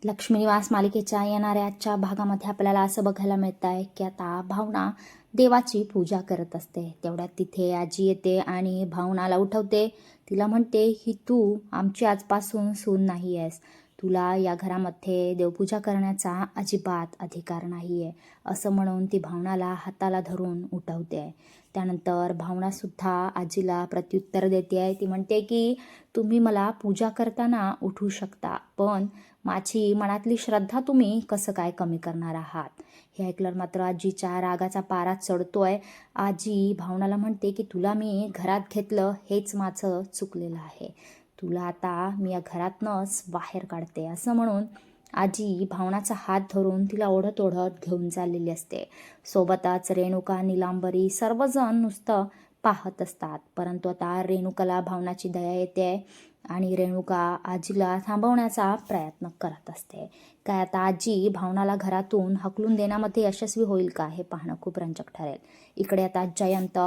लक्ष्मी निवास मालिकेच्या येणाऱ्या आजच्या भागामध्ये आपल्याला असं बघायला मिळत आहे की आता भावना देवाची पूजा करत असते. तेवढ्यात तिथे आजी येते आणि भावनाला उठवते. तिला म्हणते की तू आमची आजपासून सून नाही आहेस, तुला या घरामध्ये देवपूजा करण्याचा अजिबात अधिकार नाही आहे, असं म्हणून ती भावनाला हाताला धरून उठवते. त्यानंतर भावनासुद्धा आजीला प्रत्युत्तर देते आहे. ती म्हणते की तुम्ही मला पूजा करताना उठू शकता, पण माझी मनातली श्रद्धा तुम्ही कसं काय कमी करणार आहात. हे ऐकल्यावर मात्र आजीच्या रागाचा पारा चढतोय. आजी भावनाला म्हणते की तुला मी घरात घेतलं हेच माझं चुकलेलं आहे, तुला आता मी या घरातनंच बाहेर काढते, असं म्हणून आजी भावनाचा हात धरून तिला ओढत ओढत घेऊन चाललेली असते. सोबतच रेणुका, निलांबरी सर्वजण नुसतं पाहत असतात. परंतु आता रेणुकाला भावनाची दया येते आणि रेणुका आजीला थांबवण्याचा प्रयत्न करत असते. काय आता आजी भावनाला घरातून हकलून देण्यामध्ये यशस्वी होईल का, हे पाहणं खूप रंजक ठरेल. इकडे आता जयंत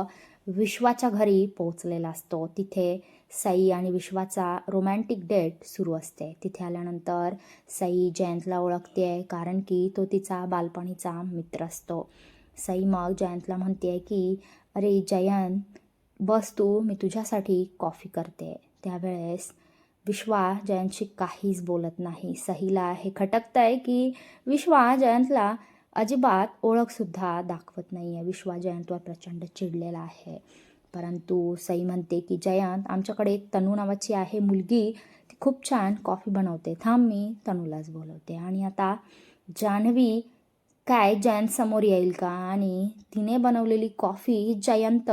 विश्वाच्या घरी पोहोचलेला असतो. तिथे सई आणि विश्वाचा रोमॅन्टिक डेट सुरू असते. तिथे आल्यानंतर सई जयंतला ओळखते कारण की तो तिचा बालपणीचा मित्र असतो. सई मग जयंतला म्हणते की अरे जयंत, बस तू, मी तुझ्यासाठी कॉफी करते. त्यावेळेस विश्वा जयंतशी काहीच बोलत नाही. सईला हे खटकतं आहे की विश्वा जयंतला अजिबात ओळखसुद्धा दाखवत नाही आहे. विश्वा जयंतवर प्रचंड चिडलेला आहे. परंतु सई म्हणते की जयंत, आमच्याकडे एक तनू नावाची आहे मुलगी, ती खूप छान कॉफी बनवते, थांब मी तनूलाच बोलवते. आणि आता जान्हवी काय जयंत समोर येईल का आणि तिने बनवलेली कॉफी जयंत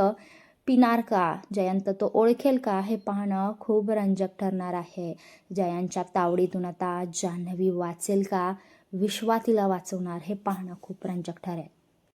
पिणार का, जयंत तो ओळखेल का, हे पाहणं खूप रंजक ठरणार आहे. जयंतच्या तावडीतून आता जान्हवी वाचेल का, विश्वा तिला वाचवणार, हे पाहणं खूप रंजक ठरेल.